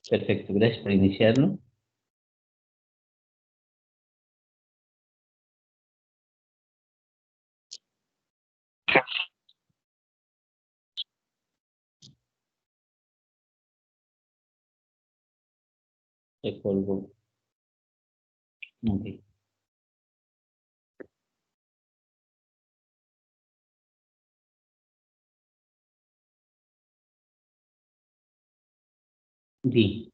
Perfecto, gracias por iniciarlo. Te colgo. Ok. Bien.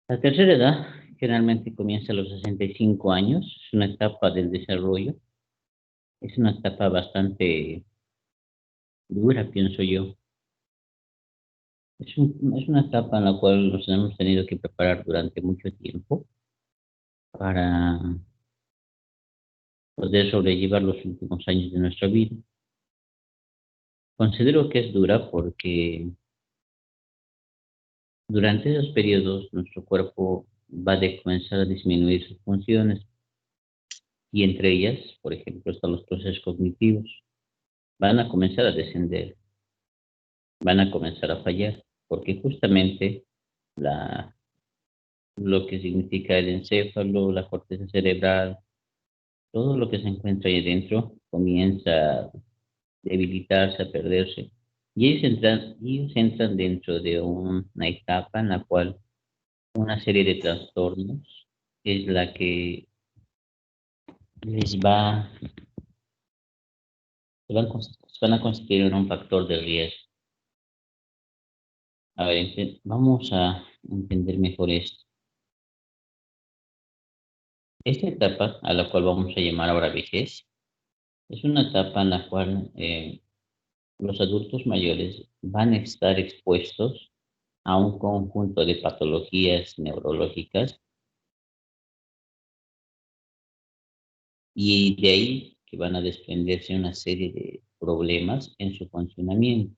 La tercera edad generalmente comienza a los 65 años, es una etapa del desarrollo, es una etapa bastante dura, pienso yo. Es una etapa en la cual nos hemos tenido que preparar durante mucho tiempo para poder sobrellevar los últimos años de nuestra vida. Considero que es dura porque durante esos periodos nuestro cuerpo va a comenzar a disminuir sus funciones y entre ellas, por ejemplo, están los procesos cognitivos. Van a comenzar a descender, van a comenzar a fallar, porque justamente la, lo que significa el encéfalo, la corteza cerebral, todo lo que se encuentra ahí dentro comienza a debilitarse, a perderse. Y ellos entran dentro de una etapa en la cual una serie de trastornos es la que les va, se van a constituir en un factor de riesgo. A ver, vamos a entender mejor esto. Esta etapa, a la cual vamos a llamar ahora vejez, es una etapa en la cual los adultos mayores van a estar expuestos a un conjunto de patologías neurológicas y de ahí que van a desprenderse una serie de problemas en su funcionamiento.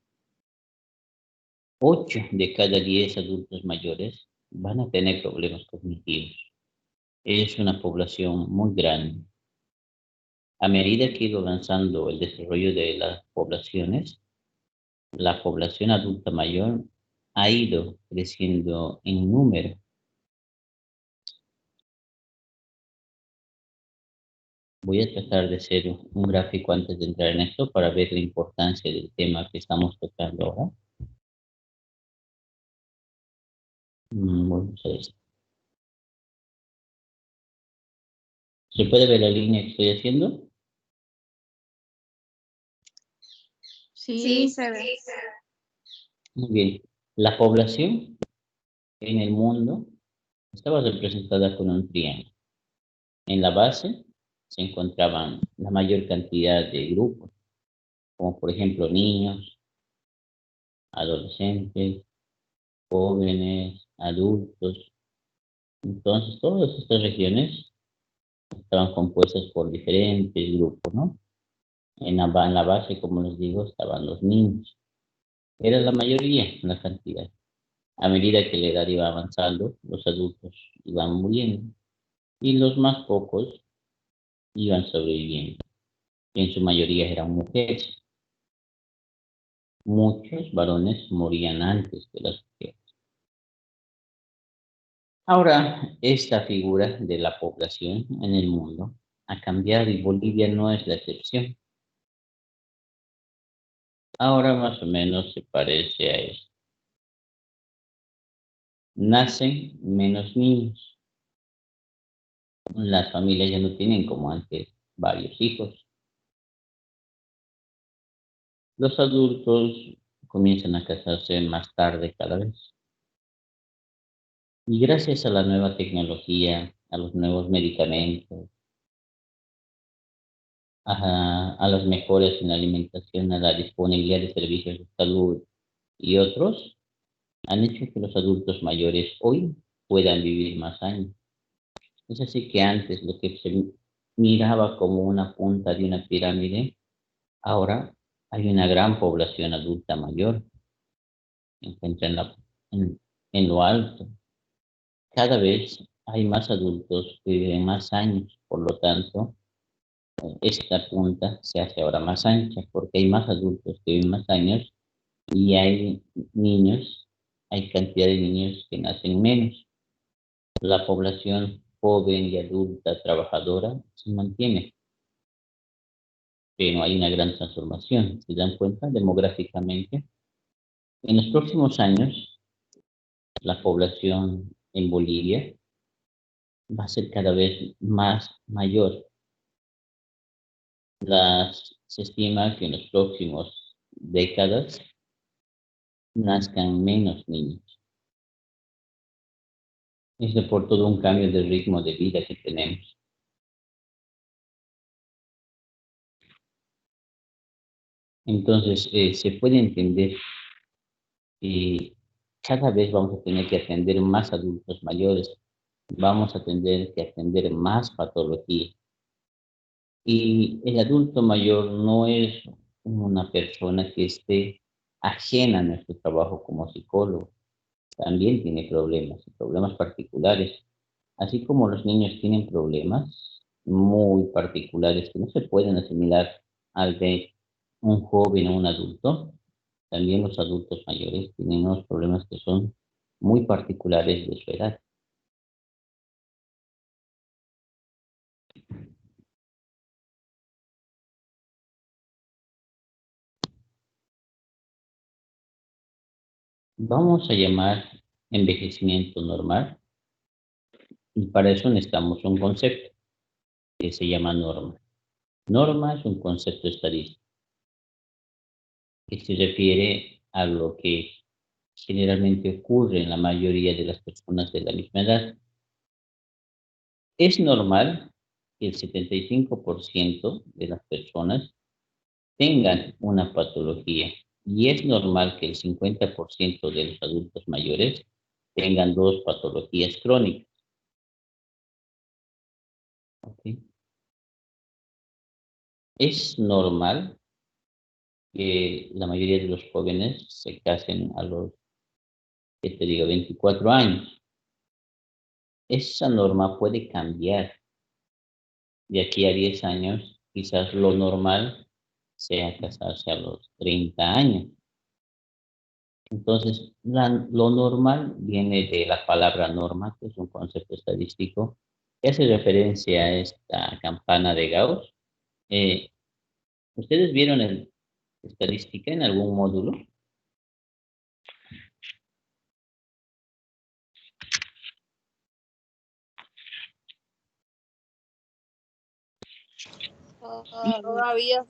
8 de cada 10 adultos mayores van a tener problemas cognitivos. Es una población muy grande. A medida que ha ido avanzando el desarrollo de las poblaciones, la población adulta mayor ha ido creciendo en número. Voy a tratar de hacer un gráfico antes de entrar en esto para ver la importancia del tema que estamos tocando ahora. Vamos a ver. ¿Se puede ver la línea que estoy haciendo? Sí, se ve. Muy bien. La población en el mundo estaba representada con un triángulo. En la base se encontraban la mayor cantidad de grupos, como por ejemplo niños, adolescentes, jóvenes, adultos. Entonces, todas estas regiones estaban compuestas por diferentes grupos, ¿no? En la base, como les digo, estaban los niños. Era la mayoría en la cantidad. A medida que la edad iba avanzando, los adultos iban muriendo y los más pocos iban sobreviviendo. Y en su mayoría eran mujeres. Muchos varones morían antes que las mujeres. Ahora, esta figura de la población en el mundo ha cambiado y Bolivia no es la excepción. Ahora más o menos se parece a esto. Nacen menos niños. Las familias ya no tienen como antes varios hijos. Los adultos comienzan a casarse más tarde cada vez. Y gracias a la nueva tecnología, a los nuevos medicamentos, a las mejoras en la alimentación, a la disponibilidad de servicios de salud y otros, han hecho que los adultos mayores hoy puedan vivir más años. Es así que antes lo que se miraba como una punta de una pirámide, ahora hay una gran población adulta mayor, se encuentra en, en lo alto. Cada vez hay más adultos que viven más años, por lo tanto, esta punta se hace ahora más ancha porque hay más adultos que viven más años y hay niños hay cantidad de niños que nacen menos. La población joven y adulta trabajadora se mantiene, pero hay una gran transformación. ¿Se dan cuenta demográficamente? En los próximos años, la población en Bolivia va a ser cada vez más mayor. Se estima que en los próximos décadas nazcan menos niños. Esto por todo un cambio de ritmo de vida que tenemos. Entonces, se puede entender que cada vez vamos a tener que atender más adultos mayores, vamos a tener que atender más patología. Y el adulto mayor no es una persona que esté ajena a nuestro trabajo como psicólogo. También tiene problemas particulares. Así como los niños tienen problemas muy particulares que no se pueden asimilar al de un joven o un adulto, también los adultos mayores tienen unos problemas que son muy particulares de su edad. Vamos a llamar envejecimiento normal y para eso necesitamos un concepto que se llama norma. Norma es un concepto estadístico que se refiere a lo que generalmente ocurre en la mayoría de las personas de la misma edad. Es normal que el 75% de las personas tengan una patología y es normal que el 50% de los adultos mayores tengan dos patologías crónicas. ¿Ok? Es normal que la mayoría de los jóvenes se casen a los, ¿qué te digo?, 24 años. Esa norma puede cambiar. De aquí a 10 años, quizás lo normal sea casarse a los 30 años. Entonces, lo normal viene de la palabra norma, que es un concepto estadístico, que hace referencia a esta campana de Gauss. Eh, ¿Ustedes vieron el estadística en algún módulo? Todavía.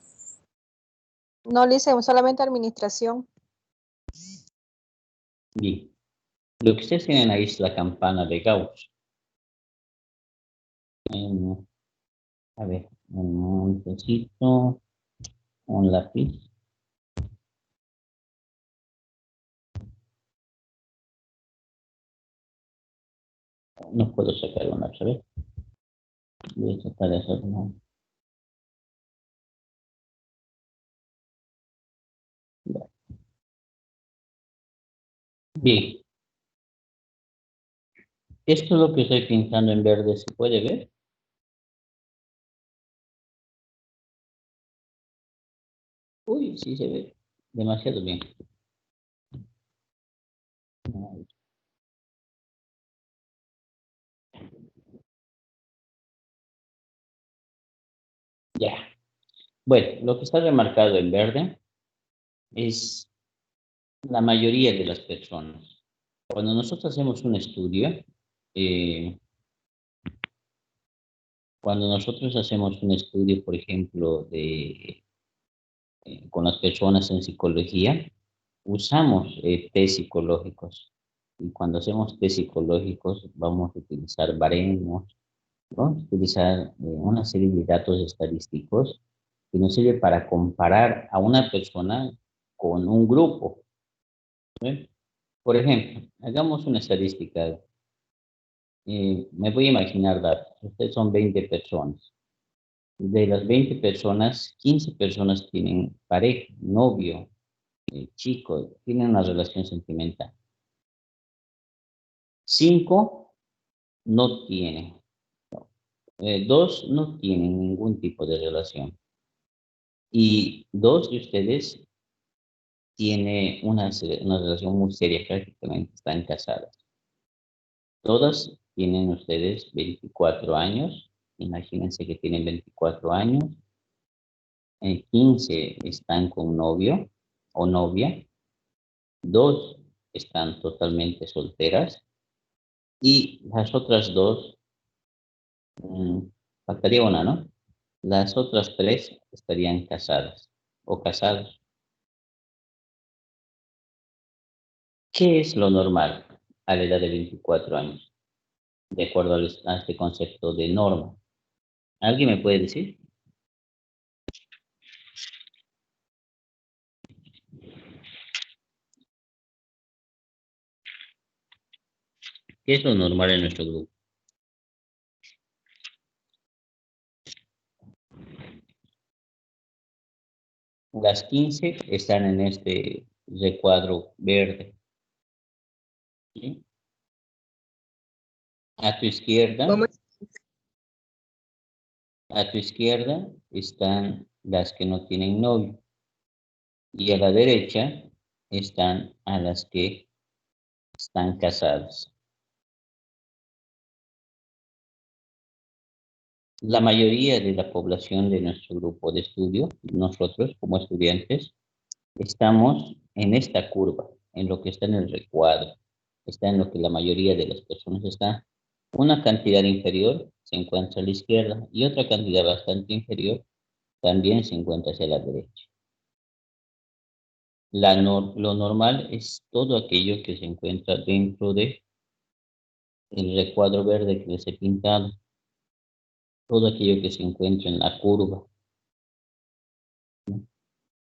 No le hice solamente administración. Bien. Lo que ustedes tienen ahí es la campana de Gauss. A ver, necesito un lápiz. No puedo sacar una, ¿sabes? Voy a tratar de hacerlo. Bien. Esto es lo que estoy pintando en verde, ¿se puede ver? Uy, sí se ve demasiado bien. Ya. Bueno, lo que está remarcado en verde es la mayoría de las personas. Cuando nosotros hacemos un estudio, eh, por ejemplo, con las personas en psicología, usamos test psicológicos. Y cuando hacemos test psicológicos, vamos a utilizar baremos, vamos a utilizar una serie de datos estadísticos que nos sirve para comparar a una persona con un grupo. ¿Sí? Por ejemplo, hagamos una estadística. Me voy a imaginar datos. Ustedes son 20 personas. De las 20 personas, 15 personas tienen pareja, novio, chico, tienen una relación sentimental. 5 no tienen. 2 no tienen ningún tipo de relación. Y 2 de ustedes tiene una relación muy seria, prácticamente están casadas. Todas tienen ustedes 24 años, imagínense que tienen 24 años, 15 están con novio o novia, 2 están totalmente solteras y las otras 2, faltaría una, ¿no? Las otras 3 estarían casadas o casados. ¿Qué es lo normal a la edad de 24 años? De acuerdo a este concepto de norma. ¿Alguien me puede decir? ¿Qué es lo normal en nuestro grupo? Las 15 están en este recuadro verde. ¿Sí? A tu izquierda, ¿Cómo? a tu izquierda están las que no tienen novio y a la derecha están a las que están casadas. La mayoría de la población de nuestro grupo de estudio, nosotros como estudiantes, estamos en esta curva, en lo que está en el recuadro, está en lo que la mayoría de las personas está. Una cantidad inferior se encuentra a la izquierda y otra cantidad bastante inferior también se encuentra hacia la derecha. Lo normal es todo aquello que se encuentra dentro de el recuadro verde que les he pintado, todo aquello que se encuentra en la curva.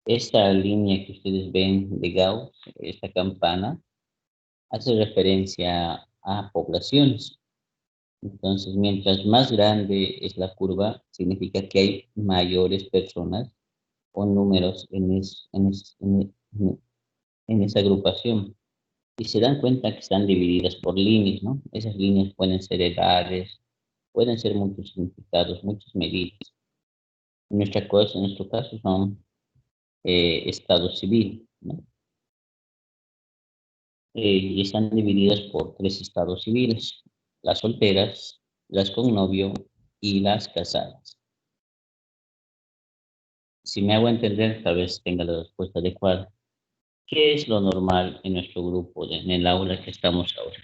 Esta línea que ustedes ven de Gauss, esta campana, hace referencia a poblaciones. Entonces, mientras más grande es la curva, significa que hay mayores personas o números en esa agrupación. Y se dan cuenta que están divididas por líneas, ¿no? Esas líneas pueden ser edades, pueden ser muchos significados, muchas medidas. En nuestro caso son estado civil, ¿no? Y están divididas por 3 estados civiles, las solteras, las con novio y las casadas. Si me hago entender, tal vez tenga la respuesta adecuada. ¿Qué es lo normal en nuestro grupo, en el aula que estamos ahora?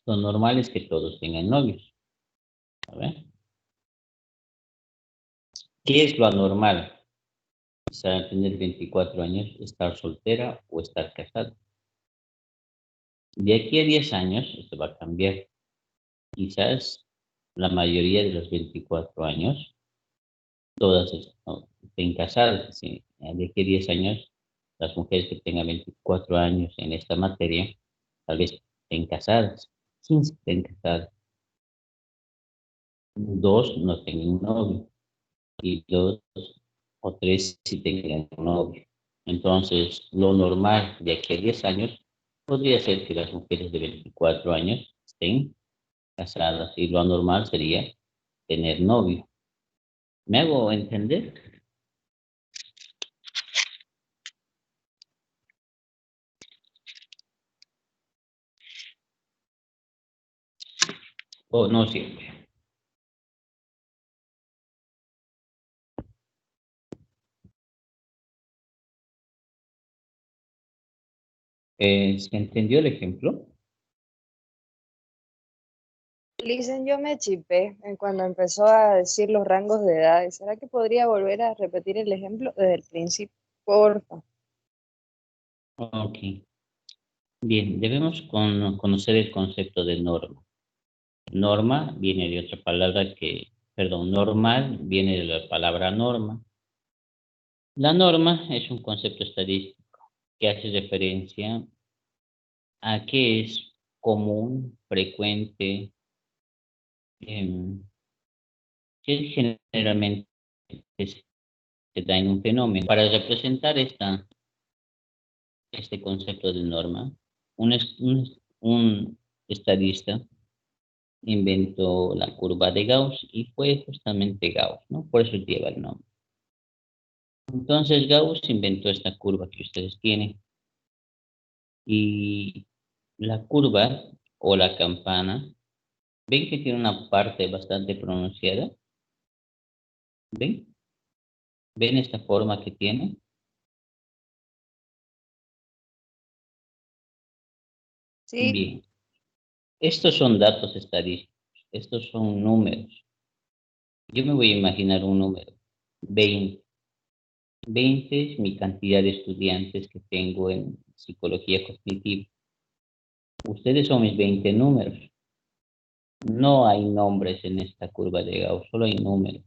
Lo normal es que todos tengan novios. A ver. ¿Qué es lo anormal? Quizá tener 24 años, estar soltera o estar casada. De aquí a 10 años, esto va a cambiar. Quizás la mayoría de los 24 años, todas estén casadas. ¿Sí? De aquí a 10 años, las mujeres que tengan 24 años en esta materia, tal vez estén casadas. 15 estén casadas. 2 no tengan novio. Y 2 o 3 si tengan novio. Entonces, lo normal de aquí a 10 años podría ser que las mujeres de 24 años estén casadas y lo anormal sería tener novio. ¿Me hago entender? O no siempre. ¿Se entendió el ejemplo? Listen, yo me chipé en cuando empezó a decir los rangos de edades. ¿Será que podría volver a repetir el ejemplo desde el principio? Porfa. Ok. Bien, debemos conocer el concepto de norma. Norma viene de otra palabra normal viene de la palabra norma. La norma es un concepto estadístico que hace referencia a qué es común, frecuente, em, que generalmente se da en un fenómeno. Para representar esta este concepto de norma, un estadista inventó la curva de Gauss y fue justamente Gauss, ¿no? Por eso lleva el nombre. Entonces Gauss inventó esta curva que ustedes tienen y la curva o la campana, ¿ven que tiene una parte bastante pronunciada? ¿Ven? ¿Ven esta forma que tiene? Sí, Bien. Estos son datos estadísticos, estos son números. Yo me voy a imaginar un número, 20. 20 es mi cantidad de estudiantes que tengo en psicología cognitiva. Ustedes son mis 20 números. No hay nombres en esta curva de Gauss, solo hay números.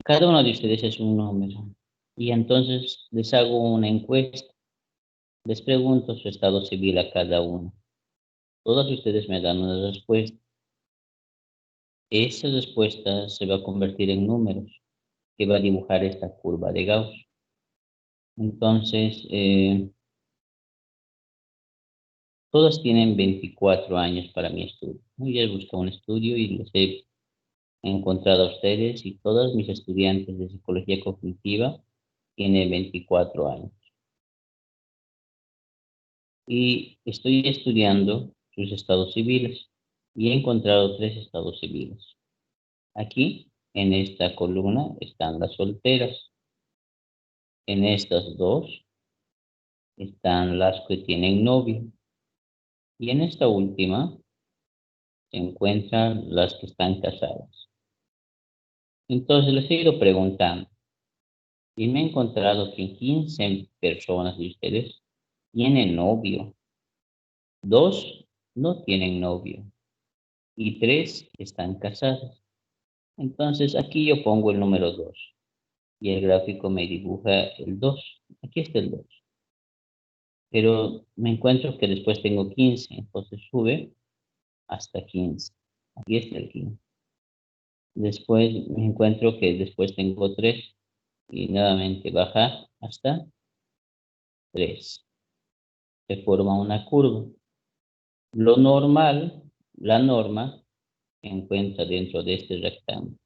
Cada uno de ustedes es un número. Y entonces les hago una encuesta. Les pregunto su estado civil a cada uno. Todos ustedes me dan una respuesta. Esa respuesta se va a convertir en números que va a dibujar esta curva de Gauss. Entonces, todos tienen 24 años para mi estudio, ¿no? Yo he buscado un estudio y los he encontrado a ustedes y todos mis estudiantes de psicología cognitiva tienen 24 años. Y estoy estudiando sus estados civiles y he encontrado 3 estados civiles. Aquí, en esta columna, están las solteras. En estas dos están las que tienen novio. Y en esta última se encuentran las que están casadas. Entonces les he ido preguntando y me he encontrado que 15 personas de ustedes tienen novio, 2 no tienen novio y 3 están casadas. Entonces aquí yo pongo el número 2 y el gráfico me dibuja el 2. Aquí está el 2. Pero me encuentro que después tengo 15, entonces sube hasta 15. Aquí está el 15. Después me encuentro que después tengo 3 y nuevamente baja hasta 3. Se forma una curva. Lo normal, la norma, se encuentra dentro de este rectángulo.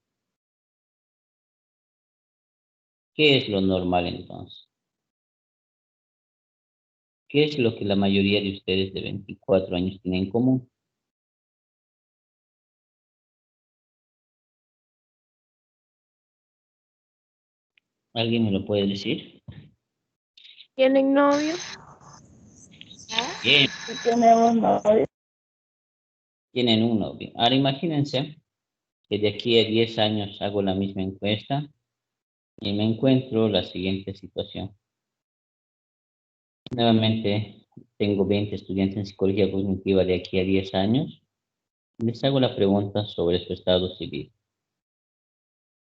¿Qué es lo normal entonces? ¿Qué es lo que la mayoría de ustedes de 24 años tienen en común? ¿Alguien me lo puede decir? ¿Tienen novio? Bien, Sí, tenemos novio. tienen un novio. Ahora imagínense que de aquí a 10 años hago la misma encuesta y me encuentro la siguiente situación. Nuevamente tengo 20 estudiantes en psicología cognitiva de aquí a 10 años. Les hago la pregunta sobre su estado civil.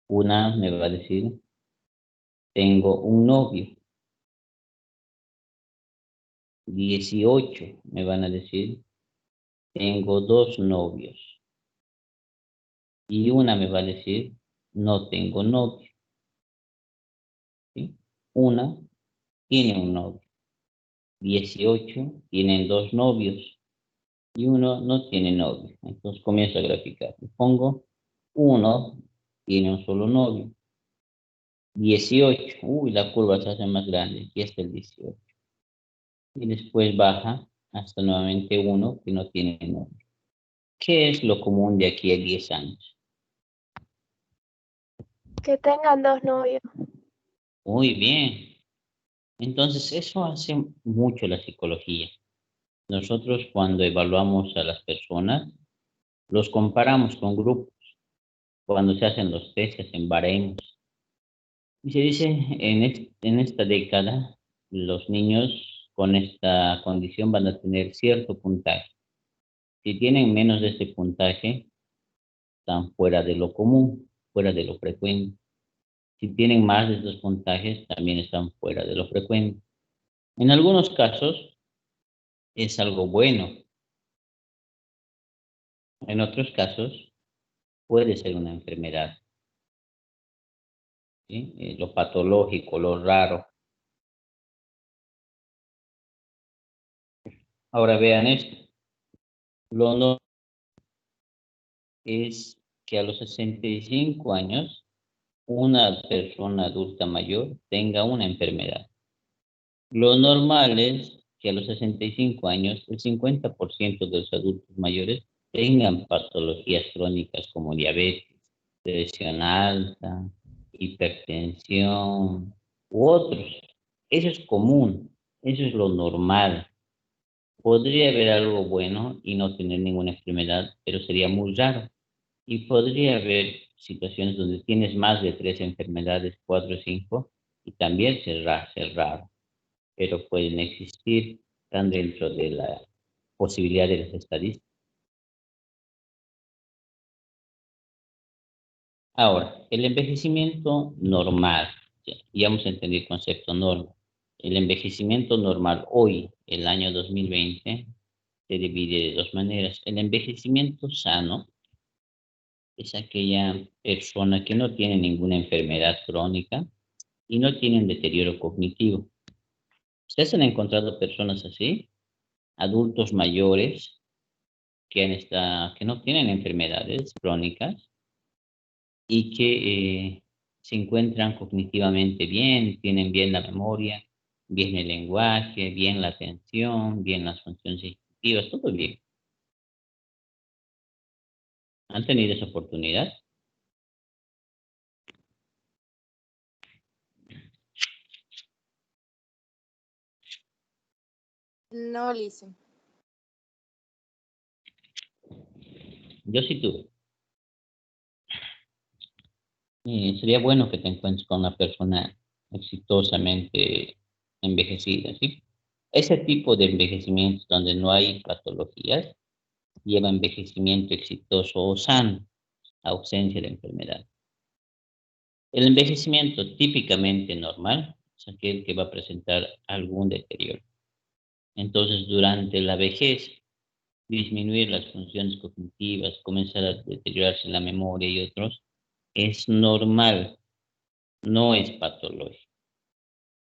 Una me va a decir, tengo un novio. 18 me van a decir, tengo 2 novios. Y una me va a decir, no tengo novio. ¿Sí? Una tiene un novio. 18 tienen 2 novios. Y uno no tiene novio. Entonces comienzo a graficar. Y pongo, uno tiene un solo novio. 18, uy, la curva se hace más grande. Aquí está el 18. Y después baja hasta nuevamente uno que no tiene novio. ¿Qué es lo común de aquí a 10 años? Que tengan dos novios. Muy bien. Entonces, eso hace mucho la psicología. Nosotros cuando evaluamos a las personas, los comparamos con grupos. Cuando se hacen los test, se hacen baremos. Y se dice, en esta década, los niños con esta condición van a tener cierto puntaje. Si tienen menos de este puntaje, están fuera de lo común, fuera de lo frecuente. Si tienen más de estos puntajes, también están fuera de lo frecuente. En algunos casos es algo bueno. En otros casos puede ser una enfermedad, ¿sí? Lo patológico, lo raro. Ahora vean esto. Lo normal es que a los 65 años una persona adulta mayor tenga una enfermedad. Lo normal es que a los 65 años el 50% de los adultos mayores tengan patologías crónicas como diabetes, presión alta, hipertensión u otros. Eso es común, eso es lo normal. Podría haber algo bueno y no tener ninguna enfermedad, pero sería muy raro. Y podría haber situaciones donde tienes más de 3 enfermedades, 4 o 5, y también ser raro, pero pueden existir, están dentro de la posibilidad de las estadísticas. Ahora, el envejecimiento normal, ya hemos entendido el concepto normal. El envejecimiento normal hoy, el año 2020, se divide de dos maneras. El envejecimiento sano es aquella persona que no tiene ninguna enfermedad crónica y no tiene un deterioro cognitivo. ¿Ustedes han encontrado personas así? Adultos mayores que no tienen enfermedades crónicas y que se encuentran cognitivamente bien, tienen bien la memoria, bien el lenguaje, bien la atención, bien las funciones ejecutivas, todo bien. ¿Han tenido esa oportunidad? No, Lice. Yo sí tuve. Sería bueno que te encuentres con una persona exitosamente envejecida, ¿sí? Ese tipo de envejecimiento donde no hay patologías lleva envejecimiento exitoso o sano, ausencia de enfermedad. El envejecimiento típicamente normal es aquel que va a presentar algún deterioro. Entonces, durante la vejez, disminuir las funciones cognitivas, comenzar a deteriorarse la memoria y otros, es normal, no es patológico.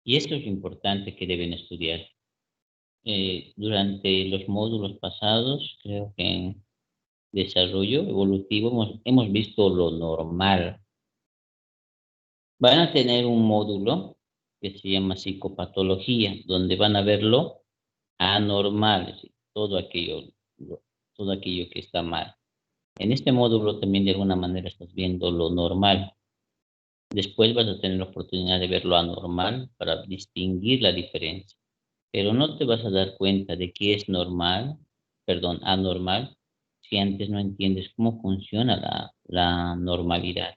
Y esto es lo importante que deben estudiar. Durante los módulos pasados, creo que en desarrollo evolutivo hemos visto lo normal. Van a tener un módulo que se llama psicopatología, donde van a ver lo anormal, es decir, todo aquello que está mal. En este módulo también de alguna manera estás viendo lo normal. Después vas a tener la oportunidad de ver lo anormal para distinguir la diferencia. Pero no te vas a dar cuenta de qué es anormal, si antes no entiendes cómo funciona la normalidad.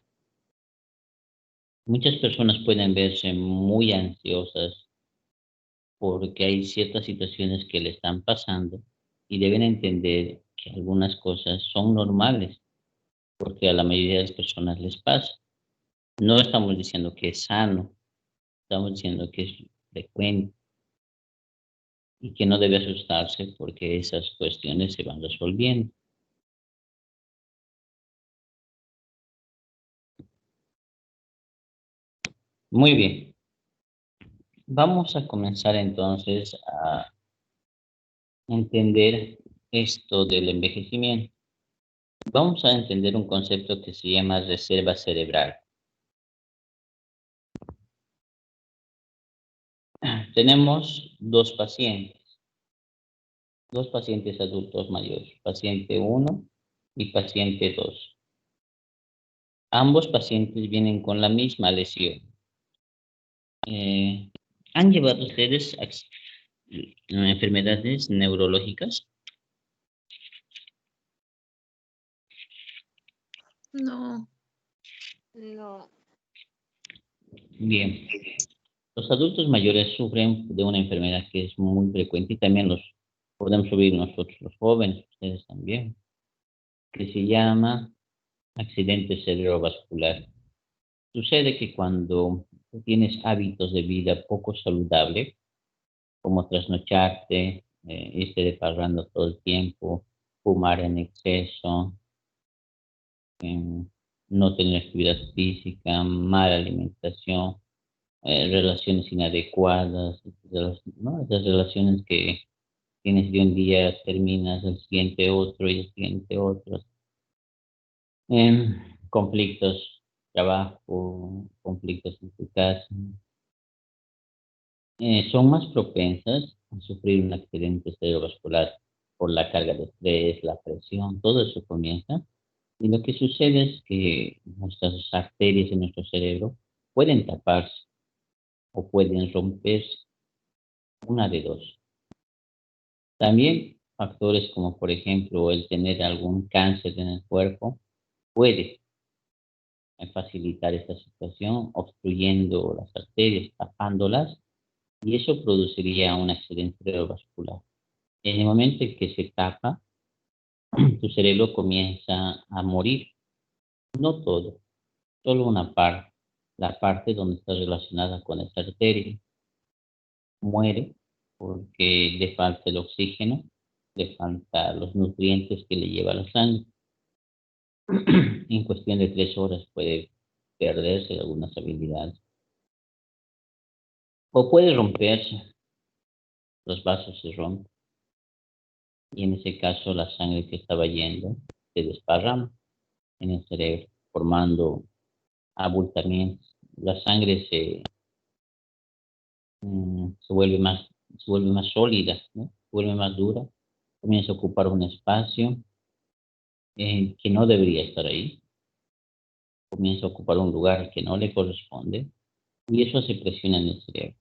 Muchas personas pueden verse muy ansiosas porque hay ciertas situaciones que le están pasando y deben entender que algunas cosas son normales, porque a la mayoría de las personas les pasa. No estamos diciendo que es sano, estamos diciendo que es frecuente y que no debe asustarse porque esas cuestiones se van resolviendo. Muy bien. Vamos a comenzar entonces a entender esto del envejecimiento. Vamos a entender un concepto que se llama reserva cerebral. Tenemos dos pacientes adultos mayores, paciente 1 y paciente 2. Ambos pacientes vienen con la misma lesión. ¿Han llevado ustedes enfermedades neurológicas? No. No. Bien. Los adultos mayores sufren de una enfermedad que es muy frecuente y también los podemos sufrir nosotros, los jóvenes, ustedes también, que se llama accidente cerebrovascular. Sucede que cuando tú tienes hábitos de vida poco saludable, como trasnocharte, irte de parranda todo el tiempo, fumar en exceso, no tener actividad física, mala alimentación, relaciones inadecuadas, ¿no? Esas relaciones que tienes de un día, terminas el siguiente otro y el siguiente otro. Conflictos, trabajo, conflictos en tu casa. Son más propensas a sufrir un accidente cerebrovascular por la carga de estrés, la presión, todo eso comienza. Y lo que sucede es que nuestras arterias en nuestro cerebro pueden taparse o pueden romperse, una de dos. También factores como por ejemplo el tener algún cáncer en el cuerpo puede facilitar esta situación, obstruyendo las arterias, tapándolas, y eso produciría un accidente cerebrovascular. En el momento en que se tapa, tu cerebro comienza a morir, no todo, solo una parte, la parte donde está relacionada con esta arteria, muere porque le falta el oxígeno, le falta los nutrientes que le lleva la sangre. En cuestión de 3 horas puede perderse algunas habilidades. O puede romperse, los vasos se rompen y en ese caso la sangre que estaba yendo se desparrama en el cerebro, formando abultamientos. La sangre se vuelve más sólida, ¿no? Se vuelve más dura, comienza a ocupar un espacio que no debería estar ahí, comienza a ocupar un lugar que no le corresponde y eso hace presión en el cerebro.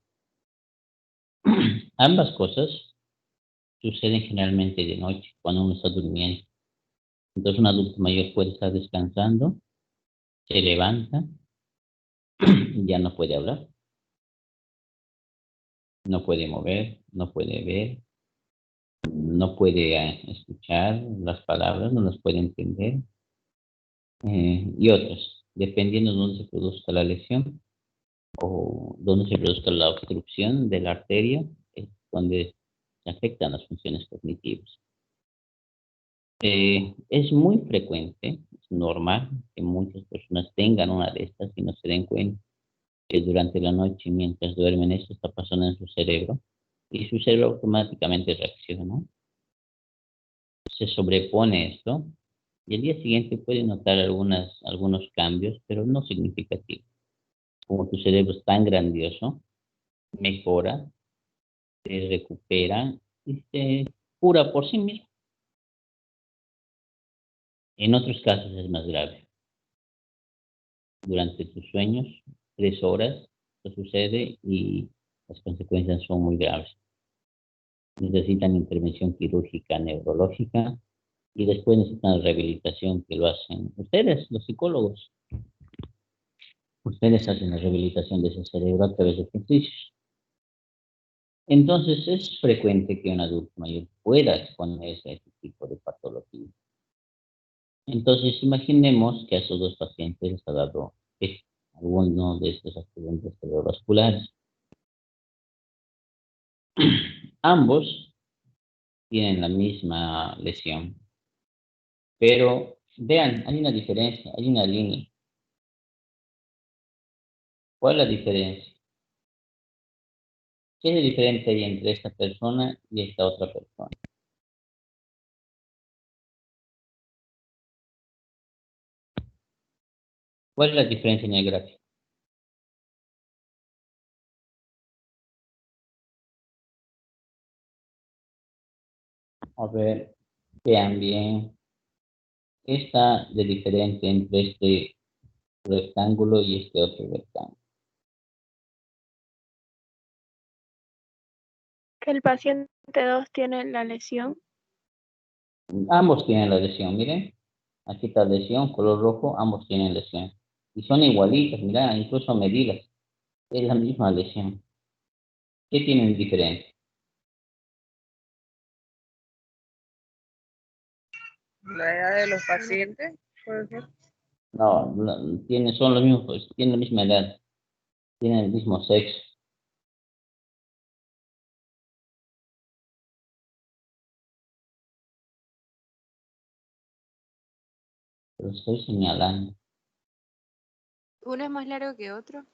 Ambas cosas suceden generalmente de noche, cuando uno está durmiendo. Entonces un adulto mayor puede estar descansando, se levanta y ya no puede hablar, no puede mover, no puede ver, no puede escuchar las palabras, no las puede entender, y otras, dependiendo de dónde se produzca la lesión o dónde se produzca la obstrucción de la arteria, es donde se afectan las funciones cognitivas. Es muy frecuente, es normal que muchas personas tengan una de estas y no se den cuenta que durante la noche, mientras duermen, esto está pasando en su cerebro y su cerebro automáticamente reacciona, se sobrepone esto y el día siguiente puede notar algunos cambios, pero no significativos. Como tu cerebro es tan grandioso, mejora, se recupera y se cura por sí mismo. En otros casos es más grave. Durante tus sueños, 3 horas, esto sucede y las consecuencias son muy graves. Necesitan intervención quirúrgica neurológica y después necesitan rehabilitación que lo hacen ustedes, los psicólogos. Ustedes hacen la rehabilitación de ese cerebro a través de ejercicios. Entonces es frecuente que un adulto mayor pueda exponerse a este tipo de patología. Entonces imaginemos que a esos dos pacientes les ha dado alguno de estos accidentes cerebrovasculares. Ambos tienen la misma lesión, pero vean, hay una diferencia, hay una línea. ¿Cuál es la diferencia? ¿Qué es la diferencia ahí entre esta persona y esta otra persona? ¿Cuál es la diferencia en el gráfico? A ver, vean bien. ¿Qué está de diferente entre este rectángulo y este otro rectángulo? Que el paciente 2 tiene la lesión. Ambos tienen la lesión, miren. Aquí está lesión, color rojo, ambos tienen lesión. Y son igualitas, mira, incluso medidas. Es la misma lesión. ¿Qué tienen diferente? La edad de los pacientes, por ejemplo. No, son los mismos, pues, tienen la misma edad, tienen el mismo sexo. Pero estoy señalando. Uno es más largo que otro.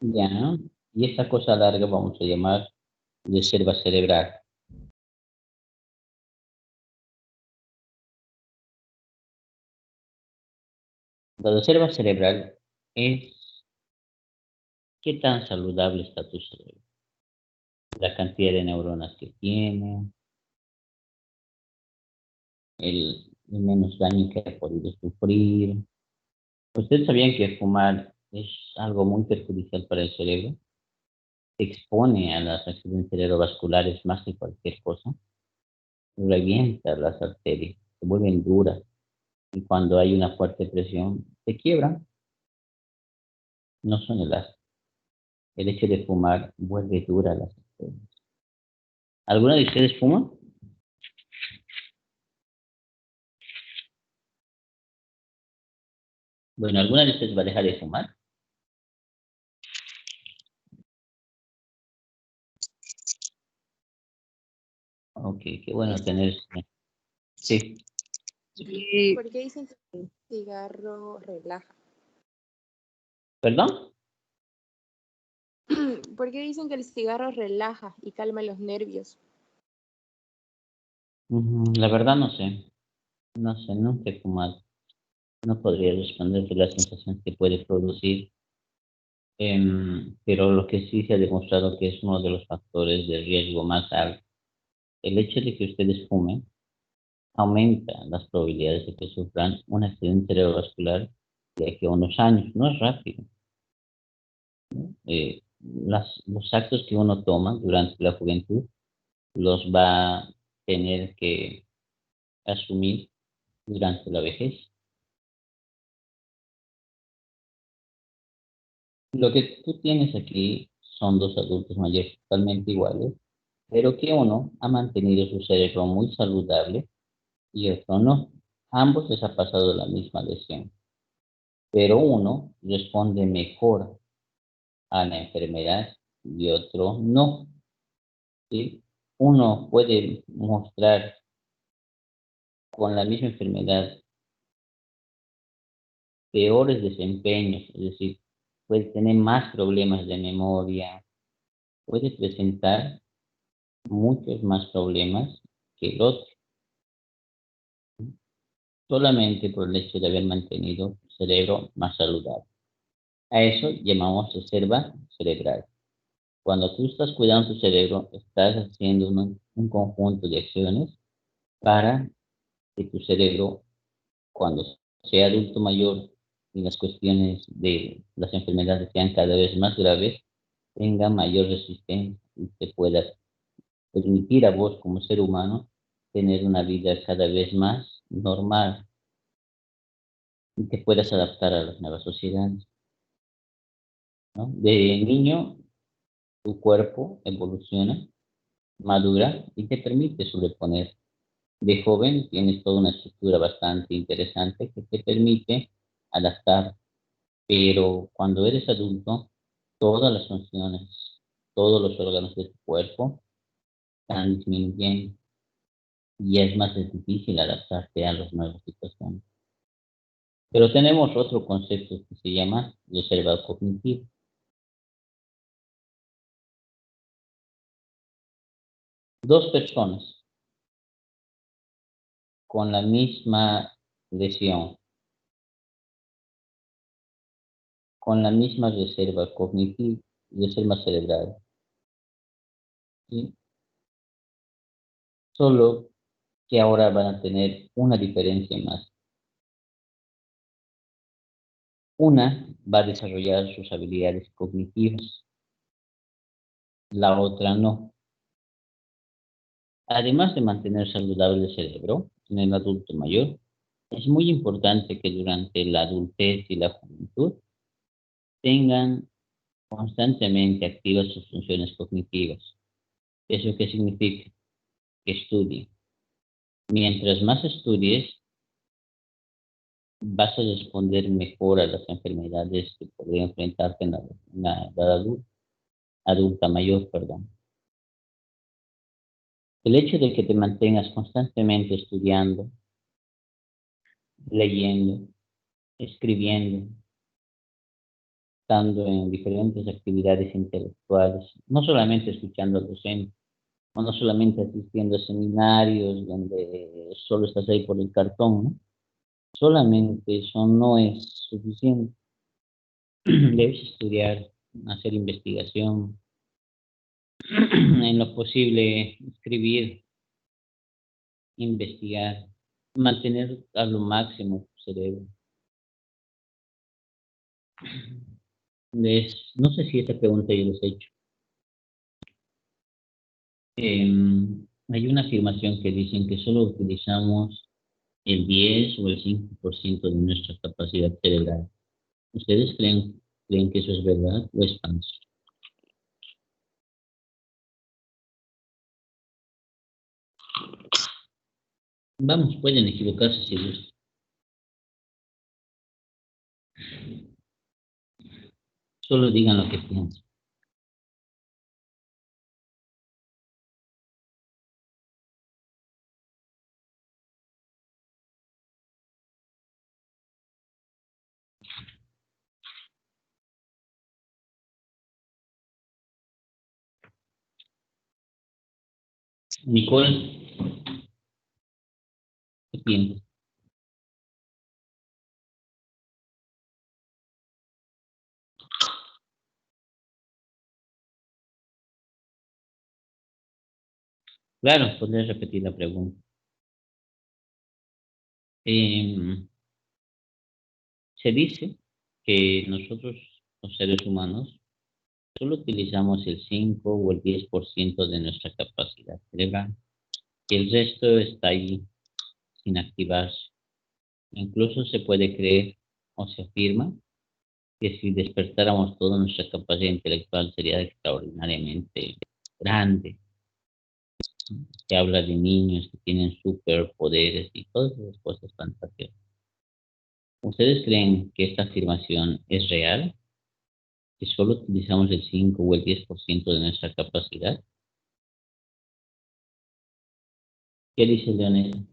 Ya, y esta cosa larga vamos a llamar reserva cerebral. La reserva cerebral es qué tan saludable está tu cerebro, la cantidad de neuronas que tiene, el menos daño que ha podido sufrir. ¿Ustedes sabían que fumar es algo muy perjudicial para el cerebro? Expone a los accidentes cerebrovasculares más que cualquier cosa. Revienta las arterias, se vuelven duras y cuando hay una fuerte presión se quiebran, no son elásticas. El hecho de fumar vuelve dura las arterias. ¿Alguna de ustedes fuma? Bueno, ¿alguna de ustedes va a dejar de fumar? Ok, qué bueno tener. Sí, Y ¿Por qué dicen que el cigarro relaja? ¿perdón? ¿Por qué dicen que el cigarro relaja y calma los nervios? La verdad no sé. No sé, nunca he fumado. No podría responderte la sensación que puede producir. Pero lo que sí se ha demostrado que es uno de los factores de riesgo más alto. El hecho de que ustedes fumen aumenta las probabilidades de que sufran un accidente cerebrovascular de aquí a unos años. No es rápido. Los actos que uno toma durante la juventud los va a tener que asumir durante la vejez. Lo que tú tienes aquí son dos adultos mayores totalmente iguales, pero que uno ha mantenido su cerebro muy saludable y otro no. Ambos les ha pasado la misma lesión, pero uno responde mejor a la enfermedad y otro no. ¿Sí? Uno puede mostrar con la misma enfermedad peores desempeños, es decir, puede tener más problemas de memoria, puede presentar muchos más problemas que el otro, solamente por el hecho de haber mantenido el cerebro más saludable. A eso llamamos reserva cerebral. Cuando tú estás cuidando tu cerebro, estás haciendo un conjunto de acciones para que tu cerebro, cuando sea adulto mayor y las cuestiones de las enfermedades sean cada vez más graves, tenga mayor resistencia y te pueda permitir a vos como ser humano tener una vida cada vez más normal y te puedas adaptar a las nuevas sociedades, ¿no? De niño, tu cuerpo evoluciona, madura y te permite sobreponer. De joven tienes toda una estructura bastante interesante que te permite adaptar, pero cuando eres adulto, todas las funciones, todos los órganos de tu cuerpo están disminuyendo y es más difícil adaptarte a las nuevas situaciones. Pero tenemos otro concepto que se llama reserva cognitiva. Dos personas con la misma lesión, con la misma reserva cognitiva, reserva cerebral, ¿sí? Solo que ahora van a tener una diferencia más. Una va a desarrollar sus habilidades cognitivas, la otra no. Además de mantener saludable el cerebro en el adulto mayor, es muy importante que durante la adultez y la juventud tengan constantemente activas sus funciones cognitivas. ¿Eso qué significa? Que estudien. Mientras más estudies, vas a responder mejor a las enfermedades que podrían enfrentarte en la edad adulta mayor, perdón. El hecho de que te mantengas constantemente estudiando, leyendo, escribiendo, estando en diferentes actividades intelectuales, no solamente escuchando al docente, o no solamente asistiendo a seminarios donde solo estás ahí por el cartón, ¿no? Solamente eso no es suficiente. Debes estudiar, hacer investigación, en lo posible escribir, investigar, mantener a lo máximo tu cerebro. No sé si esta pregunta yo les he hecho. Hay una afirmación que dicen que solo utilizamos el 10 o el 5% de nuestra capacidad cerebral. ¿Ustedes creen que eso es verdad o es falso? Vamos, pueden equivocarse si gustan. Solo digan lo que piensan. Nicole, ¿qué piensas? Claro, podría repetir la pregunta. Se dice que nosotros, los seres humanos, solo utilizamos el 5 o el 10% de nuestra capacidad cerebral. Y el resto está ahí sin activarse. Incluso se puede creer o se afirma que si despertáramos toda nuestra capacidad intelectual sería extraordinariamente grande. Se habla de niños que tienen superpoderes y todas esas cosas fantásticas. ¿Ustedes creen que esta afirmación es real? ¿Que solo utilizamos el 5 o el 10% de nuestra capacidad? ¿Qué dice Leonel?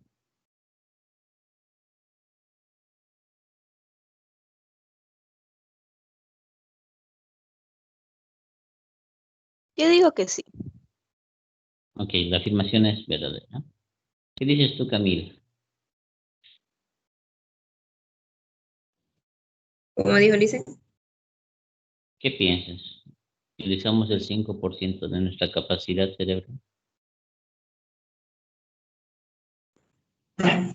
Yo digo que sí. Ok, la afirmación es verdadera. ¿Qué dices tú, Camila? ¿Cómo dijo Lice? ¿Qué piensas? ¿Utilizamos el 5% de nuestra capacidad cerebral?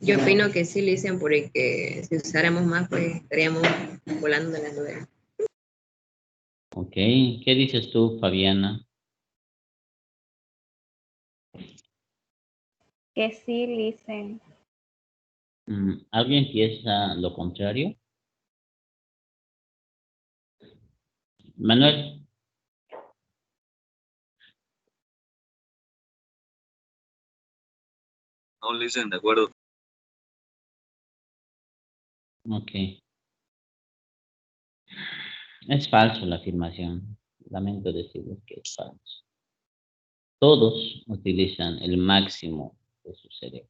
Yo opino que sí, Lice, porque si usáramos más, pues estaríamos volando en las nubes. Ok, ¿qué dices tú, Fabiana? Que sí, Licen. ¿Alguien piensa lo contrario? Manuel. No, Listen, de acuerdo. Ok. Es falso la afirmación. Lamento decirles que es falso. Todos utilizan el máximo de su cerebro.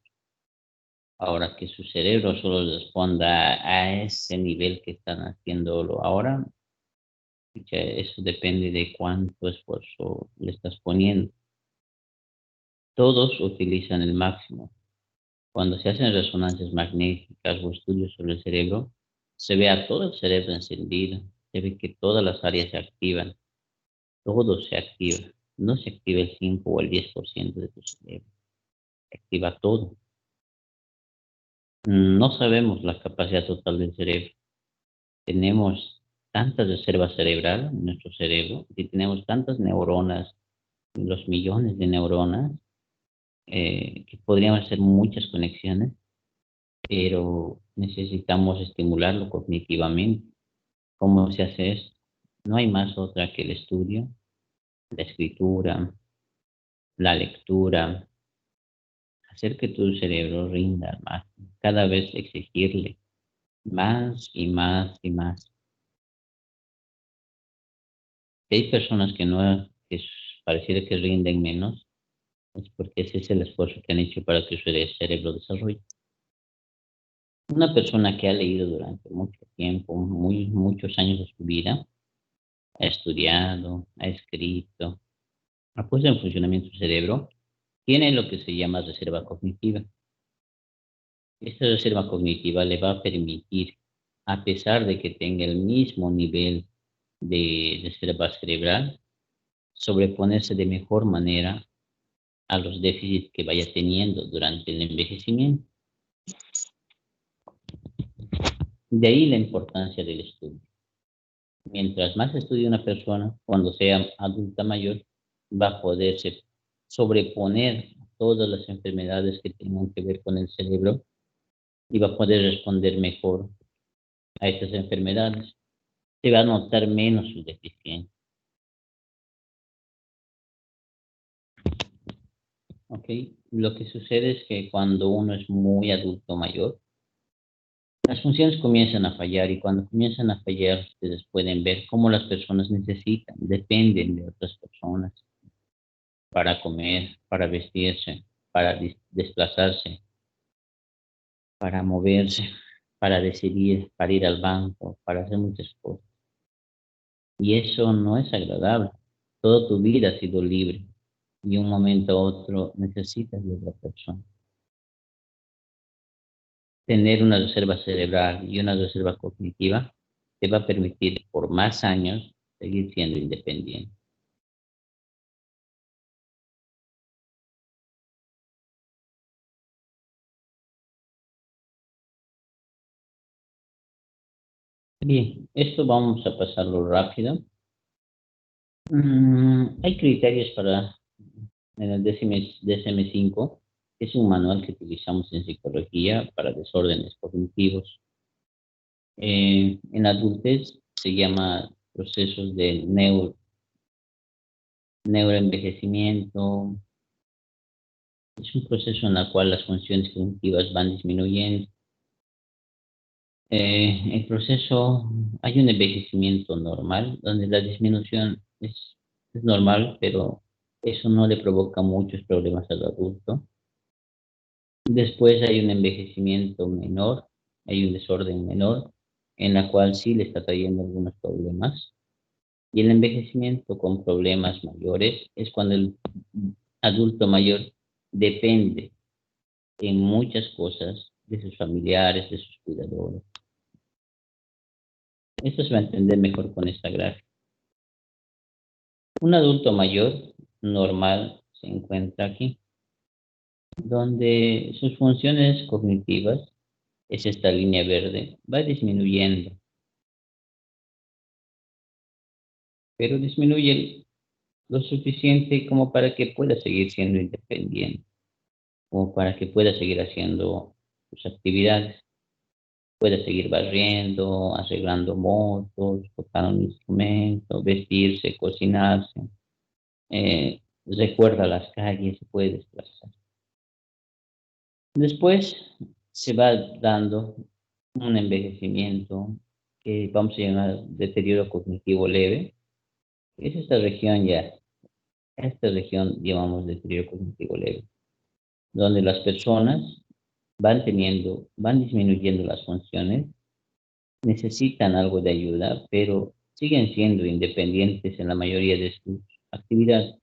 Ahora que su cerebro solo responda a ese nivel que están haciéndolo ahora, que eso depende de cuánto esfuerzo le estás poniendo. Todos utilizan el máximo. Cuando se hacen resonancias magnéticas o estudios sobre el cerebro, se ve a todo el cerebro encendido, se ve que todas las áreas se activan, todo se activa. No se activa el 5 o el 10% de tu cerebro, se activa todo. No sabemos la capacidad total del cerebro. Tenemos tanta reserva cerebral en nuestro cerebro y tenemos tantas neuronas, los millones de neuronas, que podríamos hacer muchas conexiones, pero necesitamos estimularlo cognitivamente. ¿Cómo se hace eso? No hay más otra que el estudio, la escritura, la lectura, hacer que tu cerebro rinda más, cada vez exigirle más y más y más. Hay personas que no, pareciera que rinden menos, es porque ese es el esfuerzo que han hecho para que su cerebro desarrolle. Una persona que ha leído durante mucho tiempo, muchos años de su vida, ha estudiado, ha escrito, ha puesto en funcionamiento su cerebro, tiene lo que se llama reserva cognitiva. Esta reserva cognitiva le va a permitir, a pesar de que tenga el mismo nivel de reserva cerebral, sobreponerse de mejor manera a los déficits que vaya teniendo durante el envejecimiento. De ahí la importancia del estudio. Mientras más estudie una persona, cuando sea adulta mayor, va a poderse sobreponer a todas las enfermedades que tengan que ver con el cerebro y va a poder responder mejor a estas enfermedades. Se va a notar menos su deficiencia. ¿Ok? Lo que sucede es que cuando uno es muy adulto mayor, las funciones comienzan a fallar y cuando comienzan a fallar, ustedes pueden ver cómo las personas necesitan, dependen de otras personas para comer, para vestirse, para desplazarse, para moverse, para decidir, para ir al banco, para hacer muchas cosas. Y eso no es agradable. Toda tu vida ha sido libre y un momento a otro necesitas de otra persona. Tener una reserva cerebral y una reserva cognitiva te va a permitir por más años seguir siendo independiente. Bien, esto vamos a pasarlo rápido. Hay criterios para en el DSM-5, es un manual que utilizamos en psicología para desórdenes cognitivos. En adultez se llama procesos de neuroenvejecimiento. Es un proceso en el cual las funciones cognitivas van disminuyendo. El proceso, hay un envejecimiento normal, donde la disminución es normal, pero eso no le provoca muchos problemas al adulto. Después hay un envejecimiento menor, hay un desorden menor, en la cual sí le está trayendo algunos problemas. Y el envejecimiento con problemas mayores es cuando el adulto mayor depende en muchas cosas de sus familiares, de sus cuidadores. Esto se va a entender mejor con esta gráfica. Un adulto mayor normal se encuentra aquí, donde sus funciones cognitivas, es esta línea verde, va disminuyendo. Pero disminuye lo suficiente como para que pueda seguir siendo independiente, como para que pueda seguir haciendo sus actividades, pueda seguir barriendo, arreglando motos, tocar un instrumento, vestirse, cocinarse, recuerda las calles, se puede desplazar. Después se va dando un envejecimiento que vamos a llamar deterioro cognitivo leve. Es esta región ya. Esta región llamamos deterioro cognitivo leve, donde las personas van disminuyendo las funciones, necesitan algo de ayuda, pero siguen siendo independientes en la mayoría de sus actividades,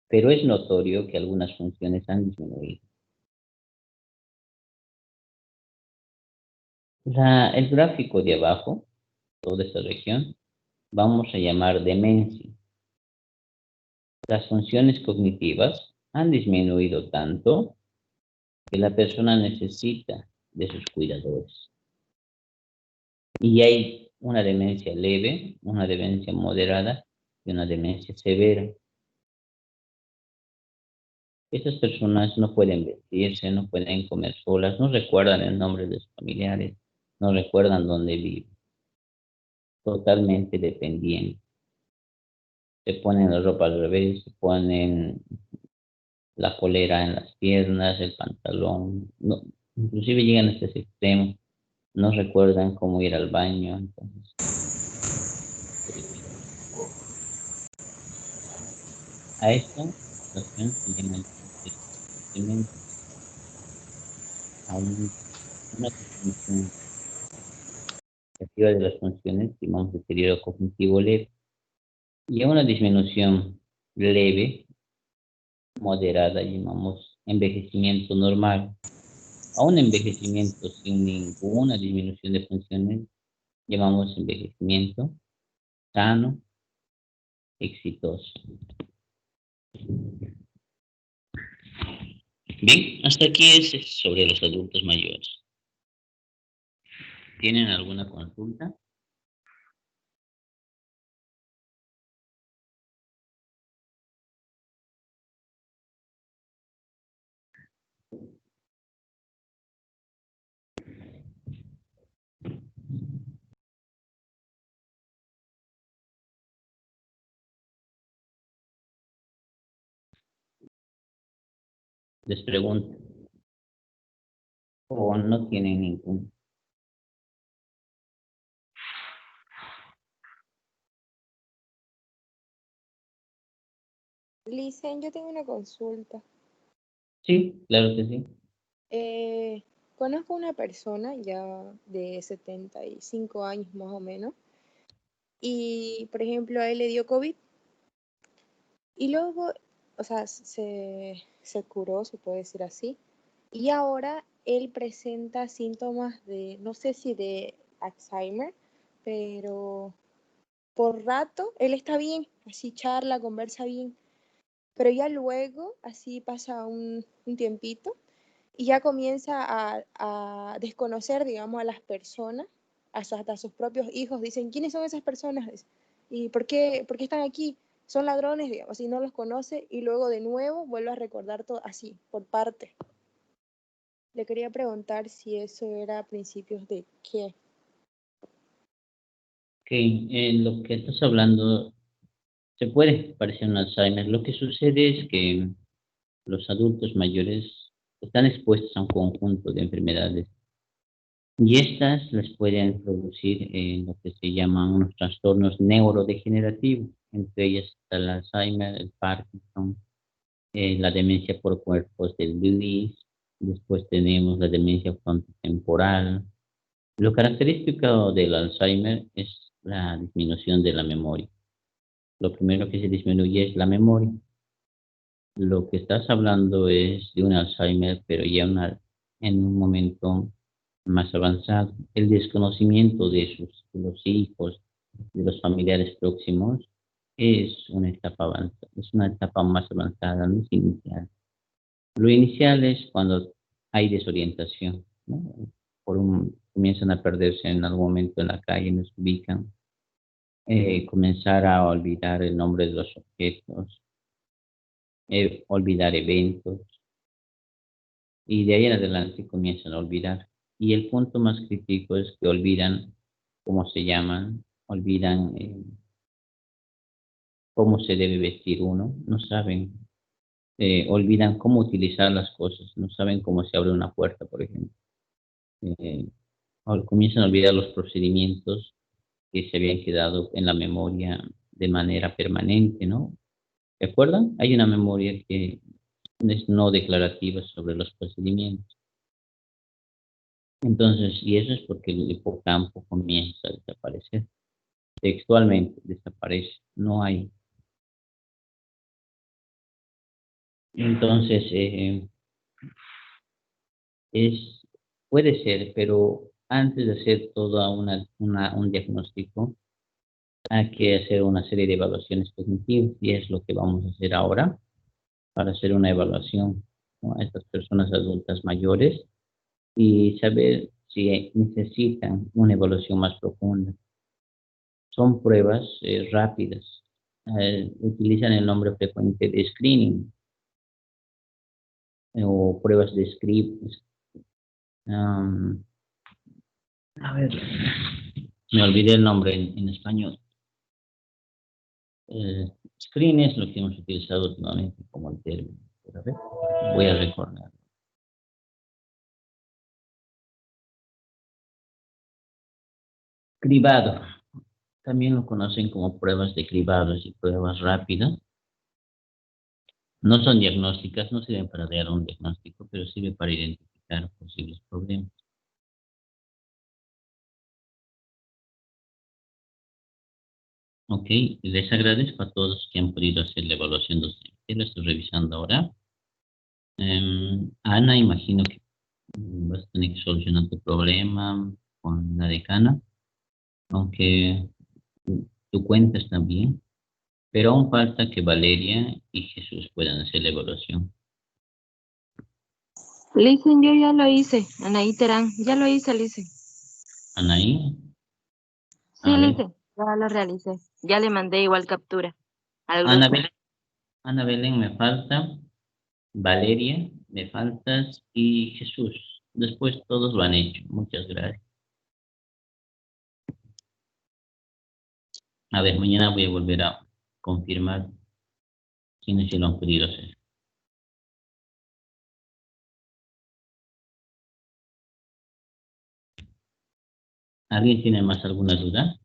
pero es notorio que algunas funciones han disminuido. El gráfico de abajo, toda esta región, vamos a llamar demencia. Las funciones cognitivas han disminuido tanto que la persona necesita de sus cuidadores. Y hay una demencia leve, una demencia moderada y una demencia severa. Estas personas no pueden vestirse, no pueden comer solas, no recuerdan el nombre de sus familiares, no recuerdan dónde viven. Totalmente dependientes. Se ponen la ropa al revés, se ponen la polera en las piernas, el pantalón, no, inclusive llegan hasta ese extremo, no recuerdan cómo ir al baño. Entonces, a esta situación se llama el a una disminución de las funciones, llamamos deterioro cognitivo leve, y a una disminución leve, moderada, llamamos envejecimiento normal. A un envejecimiento sin ninguna disminución de funciones llamamos envejecimiento sano, exitoso. Bien, hasta aquí es sobre los adultos mayores. ¿Tienen alguna consulta? Les pregunto. ¿O no tienen ningún? Licen, yo tengo una consulta. Sí, claro que sí. Conozco una persona ya de 75 años más o menos y, por ejemplo, a él le dio COVID y luego, o sea, se curó, se puede decir así, y ahora él presenta síntomas de, no sé si de Alzheimer, pero por rato él está bien, así charla, conversa bien, pero ya luego, así pasa un tiempito, y ya comienza a desconocer, digamos, a las personas, hasta sus propios hijos, dicen, ¿quiénes son esas personas? ¿Y por qué están aquí? Son ladrones, digamos, y no los conoce, y luego de nuevo vuelve a recordar todo así, por parte. Le quería preguntar si eso era a principios de qué. Ok, lo que estás hablando se puede parecer un Alzheimer. Lo que sucede es que los adultos mayores están expuestos a un conjunto de enfermedades y estas les pueden producir lo que se llaman unos trastornos neurodegenerativos. Entre ellas está el Alzheimer, el Parkinson, la demencia por cuerpos del Lewis, después tenemos la demencia frontotemporal. Lo característico del Alzheimer es la disminución de la memoria. Lo primero que se disminuye es la memoria. Lo que estás hablando es de un Alzheimer, pero ya en un momento más avanzado. El desconocimiento de los hijos, de los familiares próximos, es una etapa avanzada, es una etapa más avanzada, no es inicial. Lo inicial es cuando hay desorientación, ¿no? Comienzan a perderse en algún momento en la calle, no se ubican, comenzar a olvidar el nombre de los objetos, olvidar eventos, y de ahí en adelante comienzan a olvidar. Y el punto más crítico es que olvidan cómo se llaman, olvidan cómo se debe vestir uno, no saben, olvidan cómo utilizar las cosas, no saben cómo se abre una puerta, por ejemplo. Comienzan a olvidar los procedimientos que se habían quedado en la memoria de manera permanente, ¿no? ¿Se acuerdan? Hay una memoria que es no declarativa sobre los procedimientos. Entonces, y eso es porque el hipocampo comienza a desaparecer. Textualmente desaparece, no hay. Entonces, puede ser, pero antes de hacer toda un diagnóstico, hay que hacer una serie de evaluaciones cognitivas y es lo que vamos a hacer ahora para hacer una evaluación, ¿no?, a estas personas adultas mayores y saber si necesitan una evaluación más profunda. Son pruebas rápidas. Utilizan el nombre frecuente de screening o pruebas de script. A ver, me olvidé el nombre en español. Screen es lo que hemos utilizado últimamente como el término. Pero a ver, voy a recordar. Cribado. También lo conocen como pruebas de cribados y pruebas rápidas. No son diagnósticas, no sirven para dar un diagnóstico, pero sirve para identificar posibles problemas. Ok, les agradezco a todos que han podido hacer la evaluación docente. La estoy revisando ahora. Ana, imagino que vas a tener que solucionar tu problema con la decana, aunque tu cuenta está bien, pero aún falta que Valeria y Jesús puedan hacer la evaluación. Listen, yo ya lo hice. Anaí Terán, ya lo hice, Listen. Anaí, Sí, a ver. Listen, ya lo realicé. Ya le mandé igual captura al Ana grupo. Belén, Ana Belén me falta, Valeria me faltas y Jesús. Después todos lo han hecho. Muchas gracias. A ver, mañana voy a volver a confirmar quiénes sí lo han podido hacer. ¿Alguien tiene más alguna duda?